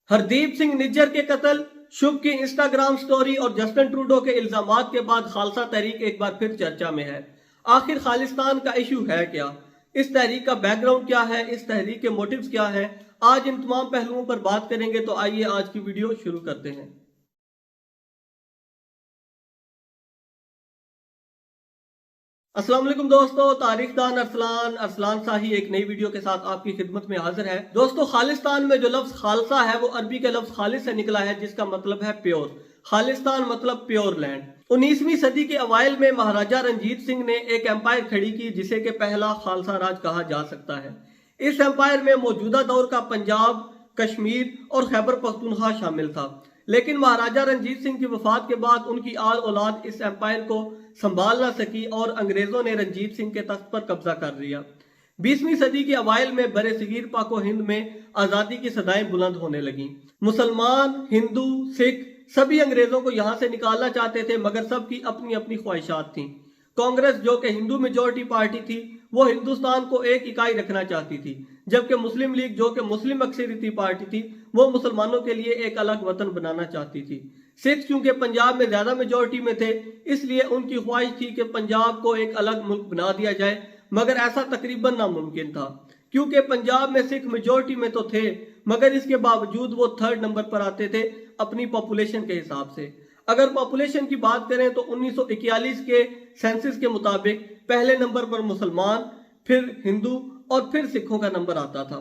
हरदीप सिंह निज्जर के कत्ल, शुभ की इंस्टाग्राम स्टोरी और जस्टिन ट्रूडो के इल्जामात के बाद खालसा तहरीक एक बार फिर चर्चा में है। आखिर खालिस्तान का इशू है क्या? इस तहरीक का बैकग्राउंड क्या है? इस तहरीक के मोटिव्स क्या है? आज इन तमाम पहलुओं पर बात करेंगे, तो आइए आज की वीडियो शुरू करते हैं। अस्सलाम वालेकुम दोस्तों, तारीखदान अरसलान शाही एक नई वीडियो के साथ आपकी खिदमत में हाजिर है। दोस्तों, खालिस्तान में जो लफ्ज खालसा है वो अरबी के लफ्ज खालिस से निकला है, जिसका मतलब है प्योर। खालिस्तान मतलब प्योर लैंड। 19वीं सदी के अवाइल में महाराजा रंजीत सिंह ने एक एम्पायर खड़ी की जिसे के पहला खालसा राज कहा जा सकता है। इस एम्पायर में मौजूदा दौर का पंजाब, कश्मीर और खैबर पख्तूनख्वा शामिल था। लेकिन महाराजा रंजीत सिंह की वफात के बाद उनकी आल औलाद इस एम्पायर को संभाल ना सकी और अंग्रेजों ने रंजीत सिंह के तख्त पर कब्जा कर लिया। 20वीं सदी के अवाइल में बरे सगीर पाको हिंद में आजादी की सदाएं बुलंद होने लगी। मुसलमान, हिंदू, सिख सभी अंग्रेजों को यहां से निकालना चाहते थे, मगर सबकी अपनी अपनी ख्वाहिशात थी। कांग्रेस, जो कि हिंदू मेजोरिटी पार्टी थी, वो हिंदुस्तान को एक इकाई रखना चाहती थी, जबकि मुस्लिम लीग, जो कि मुस्लिम अक्सरियती पार्टी थी, वो मुसलमानों के लिए एक अलग वतन बनाना चाहती थी। सिख क्योंकि पंजाब में ज्यादा मेजोरिटी में थे, इसलिए उनकी ख्वाहिश थी कि पंजाब को एक अलग मुल्क बना दिया जाए, मगर ऐसा तकरीबन नामुमकिन था, क्योंकि पंजाब में सिख मेजोरिटी में तो थे, मगर इसके बावजूद वो 3rd नंबर पर आते थे अपनी पॉपुलेशन के हिसाब से। अगर पॉपुलेशन की बात करें तो 1941 के सेंसस के मुताबिक पहले नंबर पर मुसलमान, फिर हिंदू और फिर सिखों का नंबर आता था।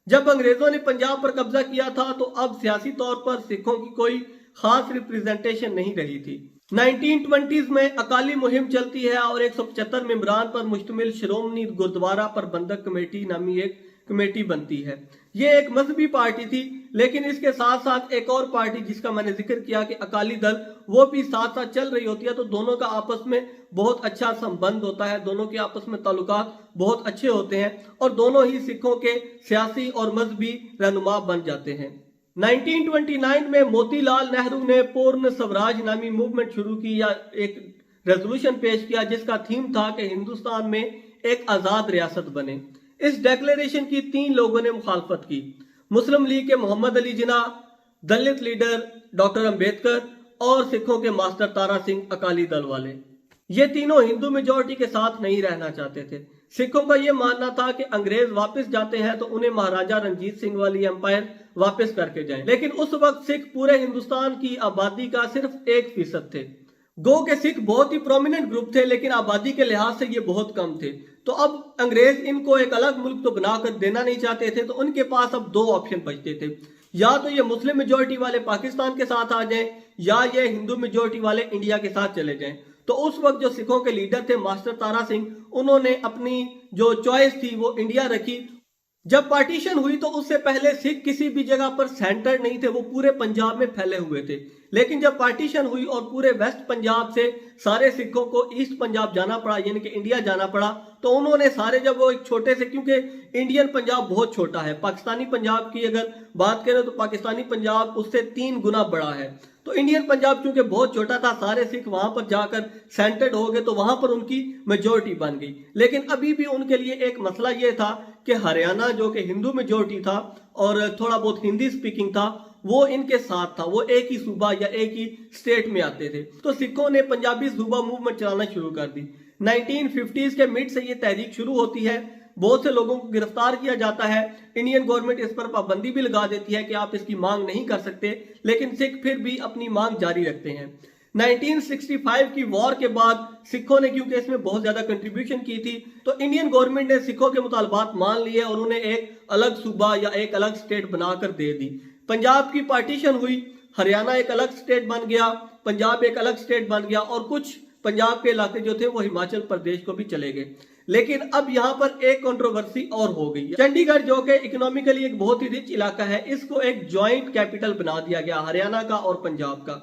जब अंग्रेजों ने पंजाब पर कब्जा किया था तो अब सियासी तौर पर सिखों की कोई खास रिप्रेजेंटेशन नहीं रही थी। 1920s में अकाली मुहिम चलती है और 175 मेंबरान पर मुश्तमिल श्रोमणी गुरुद्वारा प्रबंधक कमेटी नामी एक कमेटी बनती है। ये एक मजहबी पार्टी थी, लेकिन इसके साथ साथ एक और पार्टी जिसका मैंने जिक्र किया कि अकाली दल, वो भी साथ साथ चल रही होती है। तो दोनों का आपस में बहुत अच्छा संबंध होता है, दोनों के आपस में ताल्लुकात बहुत अच्छे होते हैं और दोनों ही सिखों के सियासी और मजहबी रहनुमा बन जाते हैं। 1929 में मोतीलाल नेहरू ने पूर्ण स्वराज नामी मूवमेंट शुरू की या एक रेजोल्यूशन पेश किया जिसका थीम था कि हिंदुस्तान में एक आजाद रियासत बने। इस डेक्लेरेशन की 3 लोगों ने मुखालफत की। मुस्लिम लीग के मोहम्मद अली जिन्ना, दलित लीडर डॉक्टर अंबेडकर और सिखों के मास्टर तारा सिंह अकाली दल वाले। ये तीनों हिंदू मेजोरिटी के साथ नहीं रहना चाहते थे। सिखों का यह मानना था कि अंग्रेज वापस जाते हैं तो उन्हें महाराजा रंजीत सिंह वाली एम्पायर वापस करके जाएं। लेकिन उस वक्त सिख पूरे हिंदुस्तान की आबादी का सिर्फ 1% थे। गो के सिख बहुत ही प्रोमिनेंट ग्रुप थे, लेकिन आबादी के लिहाज से ये बहुत कम थे। तो अब अंग्रेज इनको एक अलग मुल्क तो बनाकर देना नहीं चाहते थे, तो उनके पास अब 2 ऑप्शन बचते थे। या तो ये मुस्लिम मेजोरिटी वाले पाकिस्तान के साथ आ जाएं, या ये हिंदू मेजोरिटी वाले इंडिया के साथ चले जाएं। तो उस वक्त जो सिखों के लीडर थे मास्टर तारा सिंह, उन्होंने अपनी जो चॉइस थी वो इंडिया रखी। जब पार्टीशन हुई तो उससे पहले सिख किसी भी जगह पर सेंटर नहीं थे, वो पूरे पंजाब में फैले हुए थे। लेकिन जब पार्टीशन हुई और पूरे वेस्ट पंजाब से सारे सिखों को ईस्ट पंजाब जाना पड़ा, यानी कि इंडिया जाना पड़ा, तो उन्होंने सारे, जब वो एक छोटे से, क्योंकि इंडियन पंजाब बहुत छोटा है, पाकिस्तानी पंजाब की अगर बात करें तो पाकिस्तानी पंजाब उससे 3 गुना बड़ा है। तो इंडियन पंजाब क्योंकि बहुत छोटा था, सारे सिख वहां पर जाकर सेंटर्ड हो गए, तो वहां पर उनकी मेजोरिटी बन गई। लेकिन अभी भी उनके लिए एक मसला यह था कि हरियाणा, जो कि हिंदू मेजोरिटी था और थोड़ा बहुत हिंदी स्पीकिंग था, वो इनके साथ था, वो एक ही सूबा या एक ही स्टेट में आते थे। तो सिखों ने पंजाबी सूबा मूवमेंट चलाना शुरू कर दी। 1950s के मिड से ये तहरीक शुरू होती है। बहुत से लोगों को गिरफ्तार किया जाता है। इंडियन गवर्नमेंट इस पर पाबंदी भी लगा देती है कि आप इसकी मांग नहीं कर सकते, लेकिन सिख फिर भी अपनी मांग जारी रखते हैं। 1965 की वॉर के बाद सिखों ने, क्योंकि इसमें बहुत ज्यादा कंट्रीब्यूशन की थी, तो इंडियन गवर्नमेंट ने सिखों के मुतालबात मान लिए और उन्हें एक अलग सूबा या एक अलग स्टेट बनाकर दे दी। पंजाब की पार्टीशन हुई, हरियाणा एक अलग स्टेट बन गया, पंजाब एक अलग स्टेट बन गया और कुछ पंजाब के इलाके जो थे वो हिमाचल प्रदेश को भी चले गए। लेकिन अब यहाँ पर एक कंट्रोवर्सी और हो गई है। चंडीगढ़, जो कि इकोनॉमिकली एक बहुत ही रिच इलाका है, इसको एक ज्वाइंट कैपिटल बना दिया गया, हरियाणा का और पंजाब का।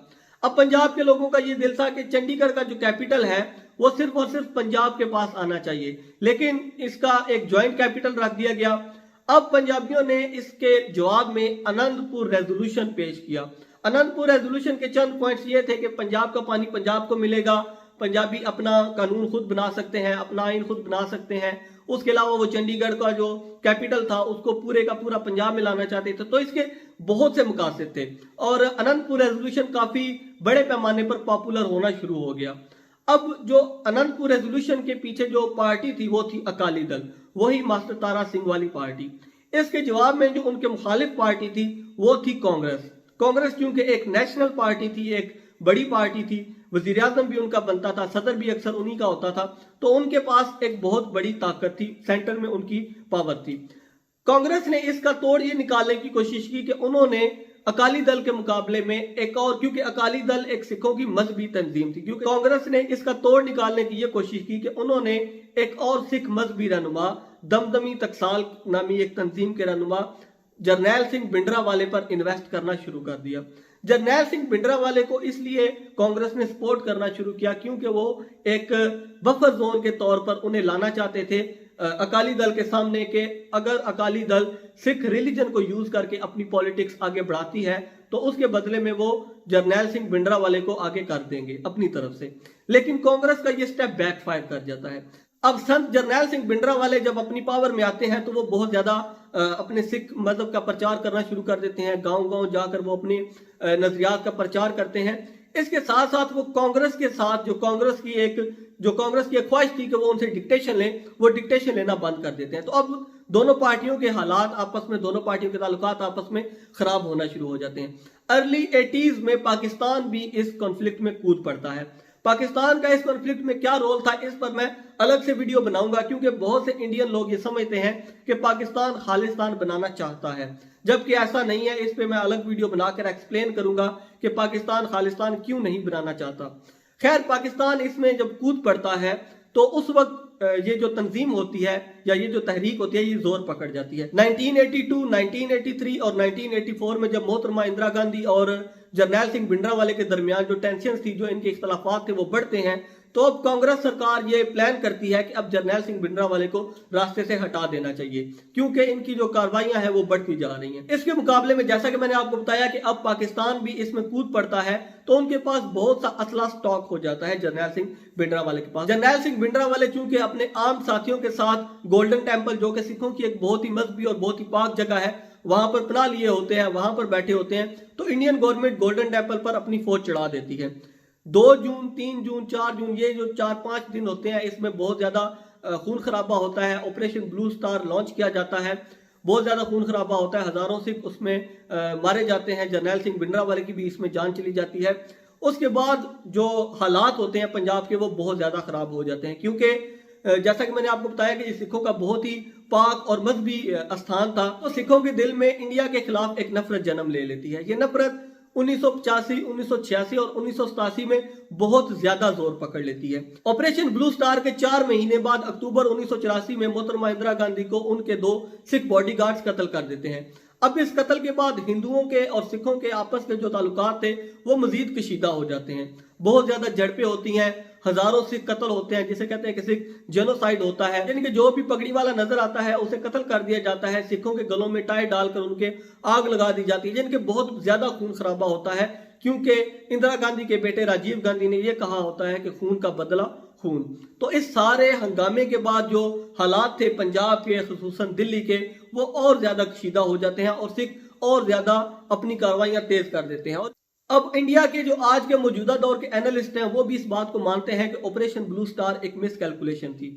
अब पंजाब के लोगों का ये दिल था कि चंडीगढ़ का जो कैपिटल है वो सिर्फ और सिर्फ पंजाब के पास आना चाहिए, लेकिन इसका एक ज्वाइंट कैपिटल रख दिया गया। अब पंजाबियों ने इसके जवाब में आनंदपुर रेजोल्यूशन पेश किया। आनंदपुर रेजोल्यूशन के चंद पॉइंट्स ये थे कि पंजाब का पानी पंजाब को मिलेगा, पंजाबी अपना कानून खुद बना सकते हैं, अपना आइन खुद बना सकते हैं। उसके अलावा वो चंडीगढ़ का जो कैपिटल था उसको पूरे का पूरा पंजाब में लाना चाहते थे। तो इसके बहुत से मकासद थे और अनंतपुर रेजोल्यूशन काफी बड़े पैमाने पर पॉपुलर होना शुरू हो गया। अब जो अनंतपुर रेजोल्यूशन के पीछे जो पार्टी थी वो थी अकाली दल, वही मास्टर तारा सिंह वाली पार्टी। इसके जवाब में जो उनके मुखालिफ पार्टी थी वो थी कांग्रेस। कांग्रेस क्योंकि एक नेशनल पार्टी थी, एक बड़ी पार्टी थी, वजीर आजम भी उनका बनता था, सदर भी अक्सर उन्हीं का होता था, तो उनके पास एक बहुत बड़ी ताकत थी, सेंटर में उनकी पावर थी। कांग्रेस ने इसका तोड़ ये निकालने की कोशिश की कि उन्होंने अकाली दल के मुकाबले में एक और, क्योंकि अकाली दल एक सिखों की मजहबी तंजीम थी, क्योंकि कांग्रेस ने इसका तोड़ निकालने की ये कोशिश की कि उन्होंने एक और सिख मजहबी रहनुमा, दमदमी टकसाल नामी एक तंजीम के रहनुमा जरनैल सिंह भिंडरावाले पर इन्वेस्ट करना शुरू कर दिया। जरनैल सिंह भिंडरावाले को इसलिए कांग्रेस ने सपोर्ट करना शुरू किया क्योंकि वो एक बफर जोन के तौर पर उन्हें लाना चाहते थे अकाली दल के सामने के अगर अकाली दल सिख रिलीजन को यूज करके अपनी पॉलिटिक्स आगे बढ़ाती है तो उसके बदले में वो जरनैल सिंह भिंडरावाले को आगे कर देंगे अपनी तरफ से। लेकिन कांग्रेस का ये स्टेप बैकफायर कर जाता है। अब संत जरनैल सिंह भिंडरावाले जब अपनी पावर में आते हैं तो वो बहुत ज्यादा अपने सिख मजहब का प्रचार करना शुरू कर देते हैं, गांव गांव जाकर वो अपने नजरियात का प्रचार करते हैं। इसके साथ साथ वो कांग्रेस के साथ जो कांग्रेस की एक ख्वाहिश थी कि वो उनसे डिक्टेशन लें, वो डिक्टेशन लेना बंद कर देते हैं। तो अब दोनों पार्टियों के हालात आपस में, दोनों पार्टियों के ताल्लुकात आपस में खराब होना शुरू हो जाते हैं। अर्ली 80s में पाकिस्तान भी इस कॉन्फ्लिक्ट में कूद पड़ता है। पाकिस्तान का इस कॉन्फ्लिक्ट में क्या रोल था इस पर मैं अलग से वीडियो बनाऊंगा, क्योंकि बहुत से इंडियन लोग ये समझते हैं कि पाकिस्तान खालिस्तान बनाना चाहता है, जबकि ऐसा नहीं है। इस पे मैं अलग वीडियो बनाकर एक्सप्लेन करूंगा कि पाकिस्तान खालिस्तान क्यों नहीं बनाना चाहता। खैर, पाकिस्तान इसमें जब कूद पड़ता है तो उस वक्त ये जो तंजीम होती है या ये जो तहरीक होती है ये जोर पकड़ जाती है। 1982, 1983 और 1984 में जब मोहतरमा इंदिरा गांधी और जरनैल सिंह भिंडरावाले के दरमियान जो टेंशन थी, जो इनके इख्तलाफात थे वो बढ़ते हैं, तो अब कांग्रेस सरकार ये प्लान करती है कि अब जरनैल सिंह भिंडरावाले को रास्ते से हटा देना चाहिए, क्योंकि इनकी जो कार्रवाइयां हैं वो बढ़ती जा रही हैं। इसके मुकाबले में जैसा कि मैंने आपको बताया कि अब पाकिस्तान भी इसमें कूद पड़ता है, तो उनके पास बहुत सा असला स्टॉक हो जाता है जरनैल सिंह भिंडरावाले के पास। जरनैल सिंह भिंडरावाले चूंकि अपने आम साथियों के साथ गोल्डन टेम्पल, जो कि सिखों की एक बहुत ही मजहबी और बहुत ही पाक जगह है, वहां पर पनाह लिए होते हैं, वहां पर बैठे होते हैं, तो इंडियन गवर्नमेंट गोल्डन टेम्पल पर अपनी फौज चढ़ा देती है। 2 जून, 3 जून, 4 जून, ये जो 4-5 दिन होते हैं इसमें बहुत ज्यादा खून खराबा होता है। ऑपरेशन ब्लू स्टार लॉन्च किया जाता है, बहुत ज्यादा खून खराबा होता है, हजारों सिख उसमें मारे जाते हैं, जरनैल सिंह भिंडरावाले की भी इसमें जान चली जाती है। उसके बाद जो हालात होते हैं पंजाब के वो बहुत ज्यादा खराब हो जाते हैं, क्योंकि जैसा कि मैंने आपको बताया कि सिखों का बहुत ही पाक और मजहबी स्थान था, तो सिखों के दिल में इंडिया के खिलाफ एक नफरत जन्म ले लेती है। ये नफरत 1985, 1986 और 1987 में बहुत ज्यादा जोर पकड़ लेती है। ऑपरेशन ब्लू स्टार के 4 महीने बाद अक्टूबर 1984 में मोहतरमा इंदिरा गांधी को उनके 2 सिख बॉडीगार्ड्स कत्ल कर देते हैं। अब इस कत्ल के बाद हिंदुओं के और सिखों के आपस में जो ताल्लुकात थे वो मजीद कशीदा हो जाते हैं, बहुत ज्यादा झड़पें होती हैं, हजारों सिख कत्ल होते हैं, जिसे कहते हैं कि सिख जेनोसाइड होता है, यानी कि जो भी पगड़ी वाला नजर आता है उसे कत्ल कर दिया जाता है, सिखों के गलों में टाई डालकर उनके आग लगा दी जाती है, जिनके बहुत ज्यादा खून खराबा होता है, क्योंकि इंदिरा गांधी के बेटे राजीव गांधी ने यह कहा होता है कि खून का बदला खून। तो इस सारे हंगामे के बाद जो हालात थे पंजाब के, खुसूसन दिल्ली के, वो और ज्यादा कशीदा हो जाते हैं और सिख और ज्यादा अपनी कार्रवाइयां तेज कर देते हैं। और अब इंडिया के जो आज के मौजूदा दौर के एनालिस्ट हैं वो भी इस बात को मानते हैं कि ऑपरेशन ब्लू स्टार एक मिस कैलकुलेशन थी।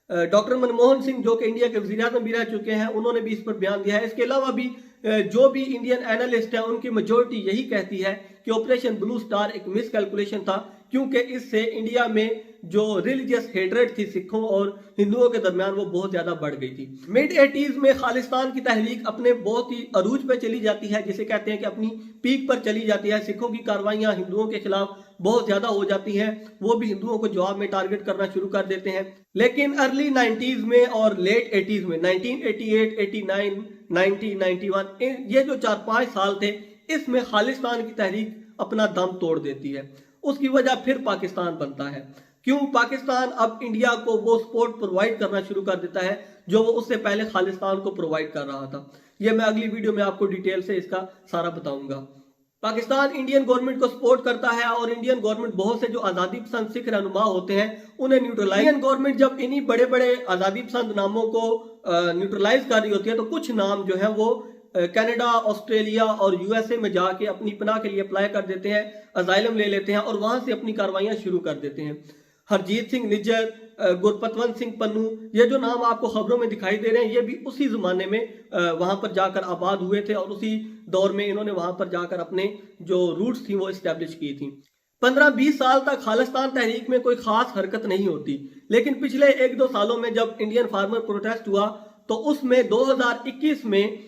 डॉक्टर मनमोहन सिंह, जो कि इंडिया के वजीर आज़म भी रह चुके हैं, उन्होंने भी इस पर बयान दिया है। इसके अलावा भी जो भी इंडियन एनालिस्ट हैं उनकी मेजोरिटी यही कहती है कि ऑपरेशन ब्लू स्टार एक मिस कैलकुलेशन था, क्योंकि इससे इंडिया में जो रिलीजियस हेट्रेड थी सिखों और हिंदुओं के दरमियान वो बहुत ज्यादा बढ़ गई थी। मिड 80s में खालिस्तान की तहरीक अपने बहुत ही अरूज पे चली जाती है, जिसे कहते हैं कि अपनी पीक पर चली जाती है। सिखों की कार्रवाइयां हिंदुओं के खिलाफ बहुत ज्यादा हो जाती हैं, वो भी हिंदुओं को जवाब में टारगेट करना शुरू कर देते हैं। लेकिन अर्ली 90s में और लेट 80s में 1988, 89, 90, 91 ये जो 4-5 साल थे, इसमें खालिस्तान की तहरीक अपना दम तोड़ देती है। उसकी वजह फिर पाकिस्तान बनता है। क्यों? पाकिस्तान अब इंडिया को वो सपोर्ट प्रोवाइड करना शुरू कर देता है जो वो उससे पहले खालिस्तान को प्रोवाइड कर रहा था। ये मैं अगली वीडियो में आपको डिटेल से इसका सारा बताऊंगा। पाकिस्तान इंडियन गवर्नमेंट को सपोर्ट करता है और इंडियन गवर्नमेंट बहुत से जो आजादी पसंद सिख रहनुमा होते हैं उन्हें न्यूट्रलाइज, इंडियन गवर्नमेंट जब इन्हीं बड़े बड़े आजादी पसंद नामों को न्यूट्रलाइज कर रही होती है तो कुछ नाम जो है वो कनाडा, ऑस्ट्रेलिया और यूएसए में जाके अपनी पनाह के लिए अप्लाई कर देते हैं, अजाइलम ले लेते हैं और वहां से अपनी कार्रवाइयां शुरू कर देते हैं। हरजीत सिंह निज्जर, गुरपतवंत सिंह पन्नू, ये जो नाम आपको खबरों में दिखाई दे रहे हैं, ये भी उसी जमाने में वहां पर जाकर आबाद हुए थे और उसी दौर में इन्होंने वहां पर जाकर अपने जो रूट्स थी वो इस्टेब्लिश की थी। 15-20 साल तक खालिस्तान तहरीक में कोई खास हरकत नहीं होती, लेकिन पिछले 1-2 सालों में जब इंडियन फार्मर प्रोटेस्ट हुआ तो उसमें 2021 में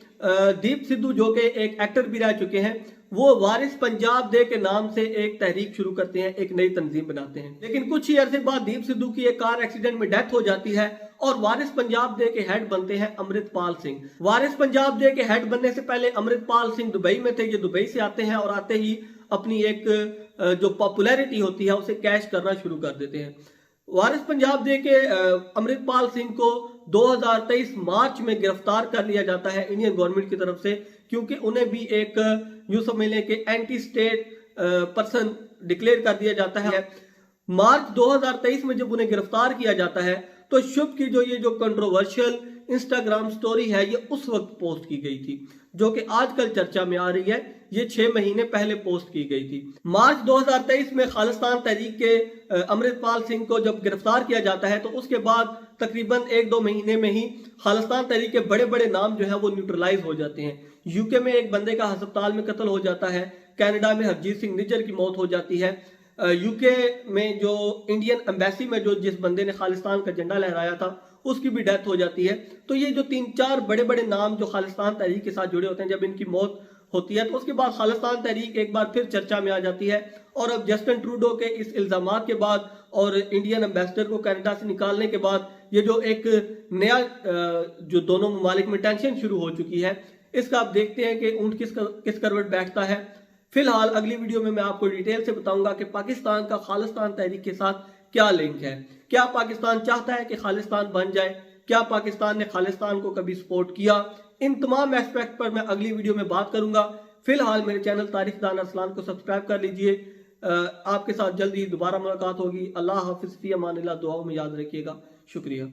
दीप सिद्धू जो कि एक एक्टर भी रह चुके हैं, वो वारिस पंजाब डे के नाम से एक तहरीक शुरू करते हैं, एक नई तंजीम बनाते हैं। लेकिन कुछ ही अरसे बाद दीप सिद्धू की एक कार एक्सीडेंट में डेथ हो जाती है और वारिस पंजाब डे के हेड बनते हैं अमृतपाल सिंह। वारिस पंजाब डे के हेड बनने से पहले अमृतपाल सिंह दुबई में थे। ये दुबई से आते हैं और आते ही अपनी एक जो पॉपुलैरिटी होती है उसे कैश करना शुरू कर देते हैं। वारिस पंजाब डे के अमृतपाल सिंह को 2023 मार्च में गिरफ्तार कर लिया जाता है इंडियन गवर्नमेंट की तरफ से, क्योंकि उन्हें भी एक यूं समझ लें कि एंटी स्टेट पर्सन डिक्लेयर कर दिया जाता है। मार्च 2023 में जब उन्हें गिरफ्तार किया जाता है तो शुभ की ये जो कंट्रोवर्शियल इंस्टाग्राम स्टोरी है ये उस वक्त पोस्ट की गई थी, जो कि आजकल चर्चा में आ रही है। ये 6 महीने पहले पोस्ट की गई थी। मार्च 2023 में खालिस्तान तहरीक के अमृतपाल सिंह को जब गिरफ्तार किया जाता है तो उसके बाद तकरीबन 1-2 महीने में ही खालिस्तान तहरीक के बड़े बड़े नाम जो है वो न्यूट्रलाइज हो जाते हैं। यूके में एक बंदे का अस्पताल में कत्ल हो जाता है, कनाडा में हरजीत सिंह निज्जर की मौत हो जाती है, यूके में जो इंडियन एम्बेसी में जो जिस बंदे ने खालिस्तान का झंडा लहराया था उसकी भी डेथ हो जाती है। तो ये जो 3-4 बड़े बड़े नाम जो खालिस्तान तहरीक के साथ जुड़े होते हैं, जब इनकी मौत होती है तो उसके बाद खालिस्तान तहरीक एक बार फिर चर्चा में आ जाती है। और अब जस्टिन ट्रूडो के इस इल्जामात के बाद और इंडियन एम्बेसडर को कनाडा से निकालने के बाद ये जो एक नया जो दोनों ममालिक में टेंशन शुरू हो चुकी है, इसका आप देखते हैं कि ऊंट किस करवट बैठता है। फिलहाल अगली वीडियो में मैं आपको डिटेल से बताऊंगा कि पाकिस्तान का खालिस्तान तहरीक के साथ क्या लिंक है। क्या पाकिस्तान चाहता है कि खालिस्तान बन जाए? क्या पाकिस्तान ने खालिस्तान को कभी सपोर्ट किया? इन तमाम एस्पेक्ट पर मैं अगली वीडियो में बात करूंगा। फिलहाल मेरे चैनल तारिखदान अरसलान को सब्सक्राइब कर लीजिए। आपके साथ जल्दी ही दोबारा मुलाकात होगी। अल्लाह हाफिज़, फी अमानिल्लाह। दुआओं में याद रखिएगा। शुक्रिया।